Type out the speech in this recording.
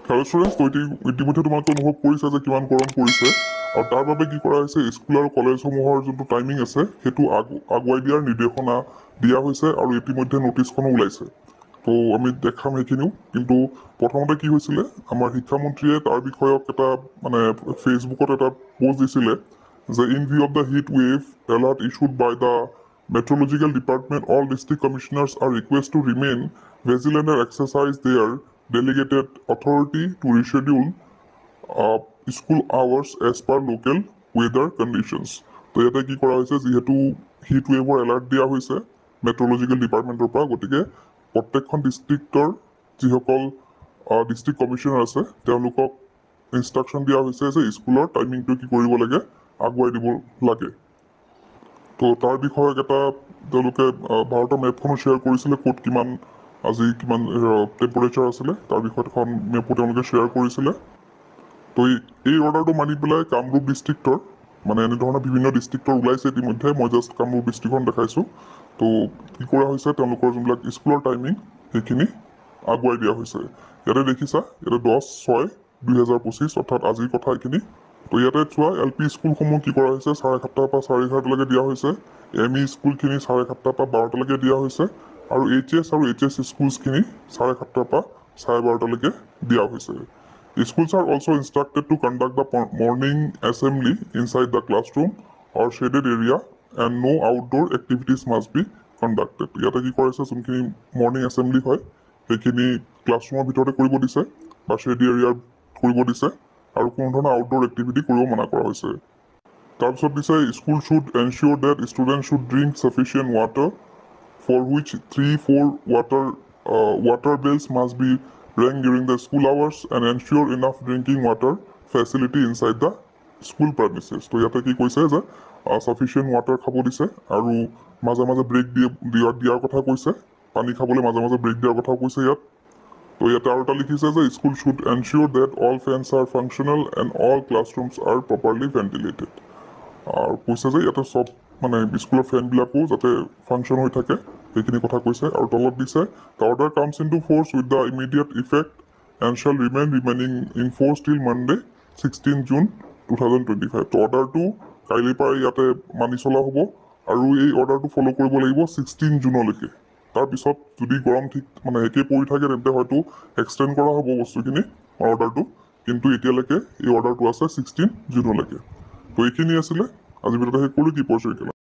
Hello students, তো ইতিমধ্যে তোমালোকে অনুভৱ কৰিছে যে কিমান গৰম পৰিছে আৰু তাৰ বাবে কি কৰা হৈছে, স্কুল আৰু কলেজসমূহৰ যোনটো টাইমিং আছে সেইটো আগুৱাই দিয়াৰ নিৰ্দেশনা দিয়া হৈছে আৰু ইতিমধ্যে নটিছখনো ওলাইছে। তো আমি দেখাম সেইখিনিও, কিন্তু প্ৰথমতে কি হৈছিলে, আমাৰ শিক্ষামন্ত্ৰীয়ে তাৰ বিষয়ক এটা মানে ফেচবুকত এটা পোষ্ট দিছিলে যে in view of the heat wave alert issued by the meteorological department all district commissioners are requested to remain vigilant and exercise their delegated authority to reschedule school hours as per local weather conditions. তো ইয়াতে কি কৰা হৈছে, যিহেতু hit ৱেভৰ alert দিয়া হৈছে meteorological ডিপাৰ্টমেণ্টৰ পৰা, গতিকে প্ৰত্যেকখন ডিষ্ট্ৰিক্টৰ যিসকল ডিষ্ট্ৰিক্ট কমিশ্যনাৰ আছে তেওঁলোকক ইনষ্ট্ৰাকশ্যন দিয়া হৈছে যে স্কুলৰ টাইমিংটো কি কৰিব লাগে, আগুৱাই দিব লাগে। তো তাৰ বিষয়ক এটা তেওঁলোকে ভাৰতৰ মেপখনো শ্বেয়াৰ কৰিছিলে, ক'ত কিমান আজি কিমান টেম্পাৰেচাৰ আছিলে তাৰ বিষয়ত এখন মেপো তেওঁলোকে শ্বেয়াৰ কৰিছিলে। তো এই অৰ্ডাৰটো মানি পেলাই কামৰূপ ডিষ্ট্ৰিক্টৰ মানে এনেধৰণৰ বিভিন্ন ডিষ্ট্ৰিক্টৰ ওলাইছে ইতিমধ্যে, মই জাষ্ট কামৰূপ ডিষ্ট্ৰিক্টখন দেখাইছোঁ। তো কি কৰা হৈছে, তেওঁলোকৰ যোনবিলাক স্কুলৰ টাইমিং সেইখিনি আগুৱাই দিয়া হৈছে। ইয়াতে দেখিছা, ইয়াতে 10/6/2025 অৰ্থাৎ আজিৰ কথা এইখিনি। তো ইয়াতে চোৱা, LP স্কুলসমূহ কি কৰা হৈছে, 7:30 পৰা 11:30লৈকে দিয়া হৈছে। ME স্কুলখিনি 7:30 পৰা 12টালৈকে দিয়া হৈছে আৰু HS আৰু HS স্কুলছখিনি 7:30 পৰা 12:30লৈকে দিয়া হৈছে। Schools are also instructed to conduct the morning assembly inside the classroom or shaded area and no outdoor activities must be conducted. ইয়াতে কি কৰিছে, যোনখিনি মৰ্ণিং এছেম্বলি হয় সেইখিনি ক্লাছৰুমৰ ভিতৰতে কৰিব দিছে বা শ্বেড এৰিয়াত কৰিব দিছে আৰু কোনো ধৰণৰ আউটডোৰ এক্টিভিটি কৰিব মানা কৰা হৈছে। তাৰপিছত দিছে, school should ensure that student should drink sufficient water for which 3-4 water bells must be rang during the school hours and ensure enough drinking water facility inside the school premises. তো ইয়াতে কি কৈছে যে চাফিচিয়েণ্ট ৱাটাৰ খাব দিছে আৰু মাজে মাজে ব্ৰেক দিয়াৰ কথা কৈছে, পানী খাবলৈ মাজে মাজে ব্ৰেক দিয়াৰ কথাও কৈছে ইয়াত। তো ইয়াতে আৰু এটা লিখিছে যে school should ensure that all fans are functional and all classrooms are properly ventilated. আৰু কৈছে যে ইয়াতে চব মানে স্কুলৰ ফেনবিলাকো যাতে ফাংচন হৈ থাকে সেইখিনি কথা কৈছে। আৰু তলত দিছে, the order comes into force with the immediate effect and shall remaining in force till Monday 16 June 2025। তো অৰ্ডাৰটো কাইলৈৰ পৰা ইয়াতে মানি চলা হ'ব আৰু এই অৰ্ডাৰটো ফ'ল' কৰিব লাগিব 16 জুনলৈকে। তাৰপিছত যদি গৰম ঠিক মানে একেই পৰি থাকে তেন্তে হয়তো এক্সটেণ্ড কৰা হ'ব বস্তুখিনি অৰ্ডাৰটো, কিন্তু এতিয়ালৈকে এই অৰ্ডাৰটো আছে 16 জুনলৈকে। তো এইখিনি আছিলে আজিৰ ভিডিঅ'টো শেষ কৰিলোঁ। কি পঢ়িছোঁ